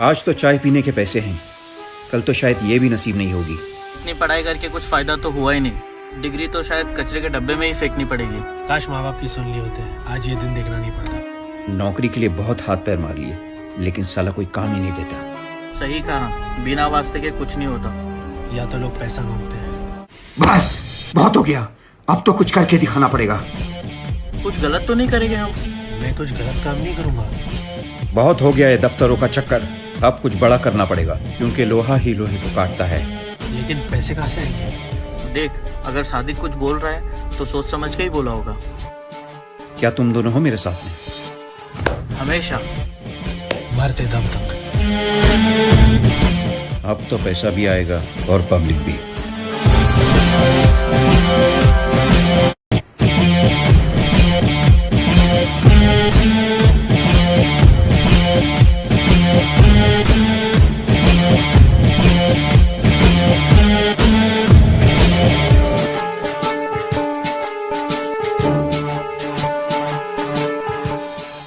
आज तो चाय पीने के पैसे हैं, कल तो शायद ये भी नसीब नहीं होगी। इतनी पढ़ाई करके कुछ फायदा तो हुआ ही नहीं। डिग्री तो शायद कचरे के डब्बे में ही फेंकनी पड़ेगी। काश माँ बाप की सुन ली होते, आज ये दिन देखना नहीं पड़ता। नौकरी के लिए बहुत हाथ पैर मार लिए, लेकिन साला कोई काम ही नहीं देता। सही कहा, बिना वास्ते के कुछ नहीं होता। या तो लोग पैसा मांगते हैं। बस बहुत हो गया, अब तो कुछ करके दिखाना पड़ेगा। कुछ गलत तो नहीं करेंगे हम? मैं कुछ गलत काम नहीं करूँगा। बहुत हो गया है दफ्तरों का चक्कर, अब कुछ बड़ा करना पड़ेगा, क्योंकि लोहा ही लोहे को काटता है। लेकिन पैसे कहाँ से आएंगे? देख, अगर सादिक कुछ बोल रहा है तो सोच समझ के ही बोला होगा। क्या तुम दोनों हो मेरे साथ में? हमेशा, मरते दम तक। अब तो पैसा भी आएगा और पब्लिक भी।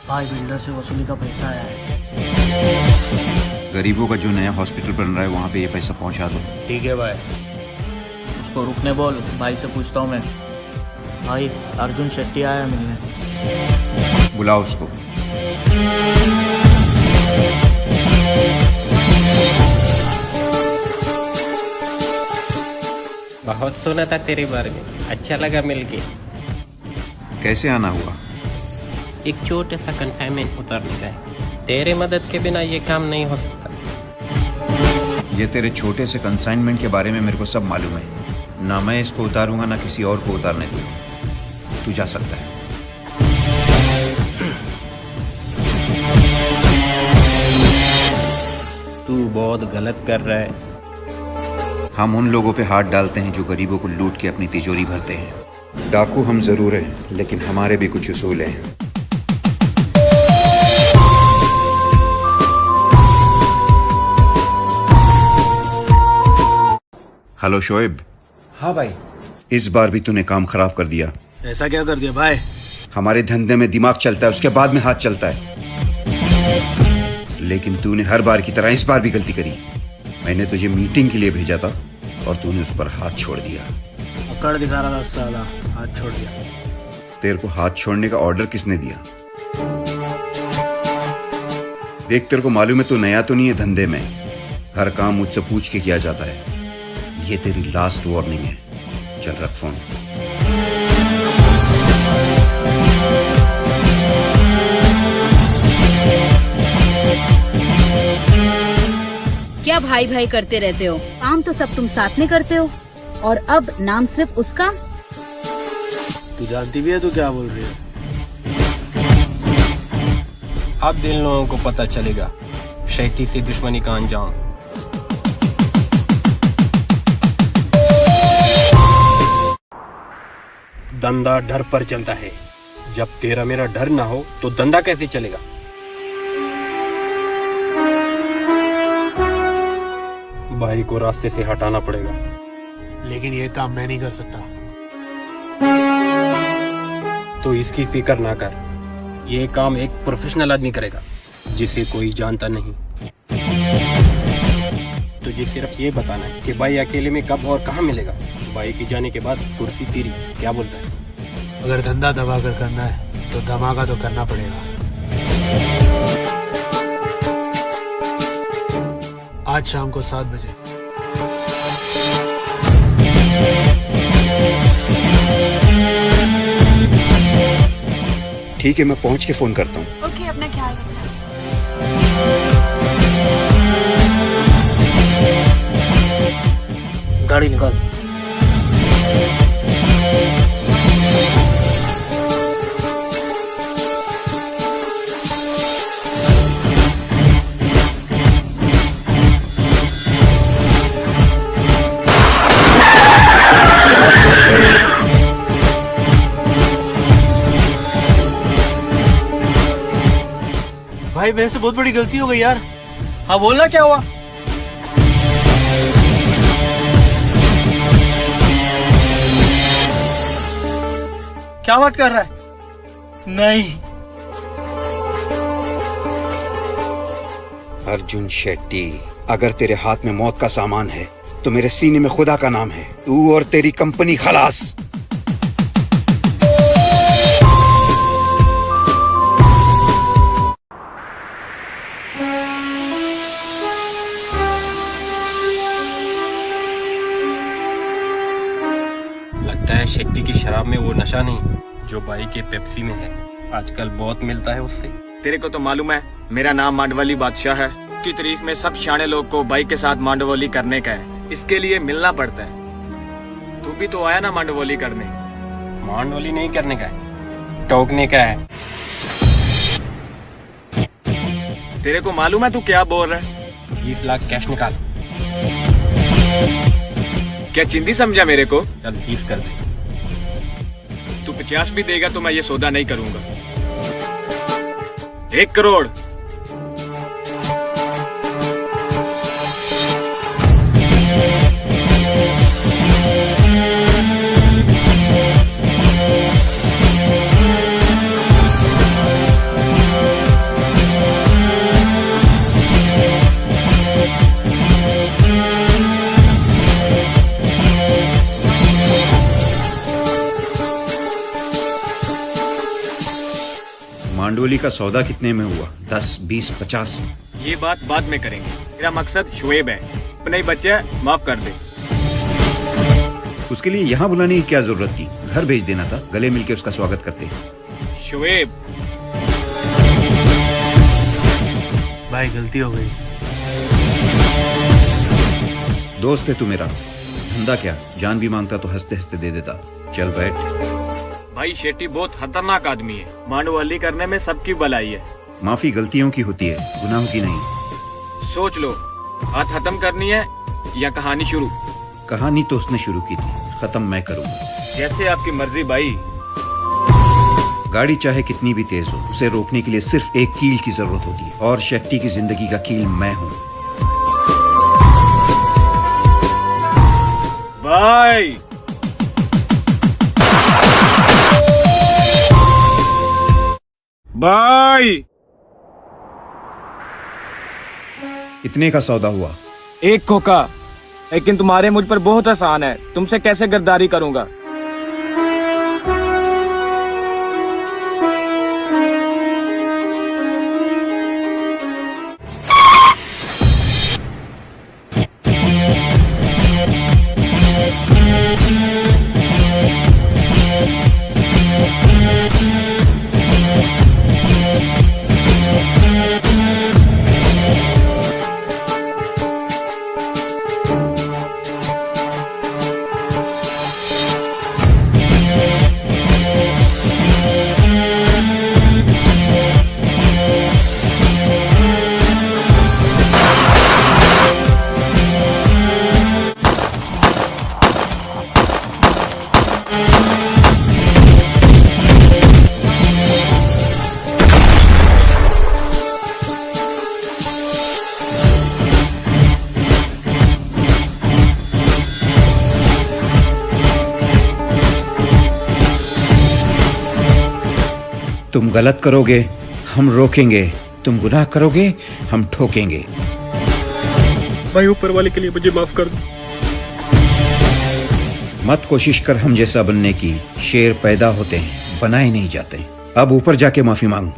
भाई, बिल्डर से वसूली का पैसा आया है। गरीबों का जो नया हॉस्पिटल बन रहा है वहाँ पे ये पैसा पहुँचा दो। ठीक है भाई। उसको रुकने बोल, भाई से पूछता हूँ मैं। भाई, अर्जुन शेट्टी आया मिलने। बुलाओ उसको। बहुत सुना था तेरे बारे में, अच्छा लगा मिलके। कैसे आना हुआ? एक छोटा सा कंसाइनमेंट उतारने का है, तेरे मदद के बिना ये काम नहीं हो सकता। ये तेरे छोटे से कंसाइनमेंट के बारे में मेरे को सब मालूम है। ना मैं इसको उतारूंगा ना किसी और को उतारने दूंगा। तू जा सकता है। तू बहुत गलत कर रहा है। हम उन लोगों पे हाथ डालते हैं जो गरीबों को लूट के अपनी तिजोरी भरते हैं। डाकू हम जरूर हैं, लेकिन हमारे भी कुछ उसूल हैं। हेलो शोएब। हाँ भाई। इस बार भी तूने काम खराब कर दिया। ऐसा क्या कर दिया भाई? हमारे धंधे में दिमाग चलता है, उसके बाद में हाथ चलता है। लेकिन तूने हर बार की तरह इस बार भी गलती करी। मैंने तुझे मीटिंग के लिए भेजा था और तूने उस पर हाथ छोड़ दिया। अकड़ दिखा रहा था साला, हाथ छोड़ दिया। तेरे को हाथ छोड़ने का ऑर्डर किसने दिया? देख, तेरे को मालूम है तू नया तो नहीं है धंधे में। हर काम मुझसे पूछ के किया जाता है। ये तेरी लास्ट वार्निंग है। चल रख फोन। क्या भाई भाई करते रहते हो? काम तो सब तुम साथ में करते हो और अब नाम सिर्फ उसका। तू जानती भी है तू क्या बोल रही है? अब इन लोगों को पता चलेगा शेट्टी से दुश्मनी का अंजाम। धंधा डर पर चलता है। जब तेरा मेरा डर ना हो तो धंधा कैसे चलेगा? भाई को रास्ते से हटाना पड़ेगा। लेकिन ये काम मैं नहीं कर सकता। तो इसकी फिक्र ना कर, ये काम एक प्रोफेशनल आदमी करेगा जिसे कोई जानता नहीं। तुझे सिर्फ ये बताना है कि भाई अकेले में कब और कहाँ मिलेगा। भाई की जाने के बाद कुर्सी तेरी। क्या बोलता है? अगर धंधा दबा कर करना है तो धमाका तो करना पड़ेगा। आज शाम को 7 बजे। ठीक है, मैं पहुंच के फोन करता हूँ। ओके, अपना ख्याल रखना। गाड़ी निकाल। भाई मेरे से बहुत बड़ी गलती हो गई यार। हाँ, बोलना क्या हुआ? क्या बात कर रहा है? नहीं, अर्जुन शेट्टी, अगर तेरे हाथ में मौत का सामान है तो मेरे सीने में खुदा का नाम है। तू और तेरी कंपनी खलास। लगता है शेट्टी की शराब में वो नशा नहीं जो भाई के पेप्सी में है। आजकल बहुत मिलता है उससे। तेरे को तो मालूम है मेरा नाम मांडवली बादशाह है। की तारीख में सब शाणे लोग को बाइक के साथ मांडवली करने का है, इसके लिए मिलना पड़ता है। तू भी तो आया ना मांडवली करने। मांडवली नहीं करने का है, टोकने का है। तेरे को मालूम है तू क्या बोल रहा है? 20 लाख कैश निकाल। क्या चिंदी समझा मेरे को? चल 30 कर दे। तू 50 भी देगा तो मैं ये सौदा नहीं करूंगा। 1 करोड़। मांडवली का सौदा कितने में हुआ? 10, 20, 50? ये बात बाद में करेंगे। मेरा मकसद शुएब है, अपने ही बच्चे माफ कर दे। उसके लिए यहाँ बुलाने की क्या जरूरत थी? घर भेज देना था, गले मिलके उसका स्वागत करते। शुएब, भाई गलती हो गई। दोस्त है तू मेरा, धंधा क्या जान भी मांगता तो हंसते हंसते दे देता। चल बैठ। भाई शेट्टी बहुत खतरनाक आदमी है। मांडवली करने में सबकी भलाई है। माफी गलतियों की होती है, गुनाहों की नहीं। सोच लो, बात खत्म करनी है या कहानी शुरू? कहानी तो उसने शुरू की थी, खत्म मैं करूंगा। जैसे आपकी मर्जी भाई। गाड़ी चाहे कितनी भी तेज हो, उसे रोकने के लिए सिर्फ एक कील की जरूरत होती है, और शेट्टी की जिंदगी का कील मैं हूँ। भाई भाई इतने का सौदा हुआ। 1 खोखा, लेकिन तुम्हारे मुझ पर बहुत आसान है। तुमसे कैसे गद्दारी करूंगा? तुम गलत करोगे, हम रोकेंगे। तुम गुनाह करोगे, हम ठोकेंगे। भाई ऊपर वाले के लिए मुझे माफ कर दो। मत कोशिश कर हम जैसा बनने की। शेर पैदा होते हैं, बनाए नहीं जाते। अब ऊपर जाके माफी मांग।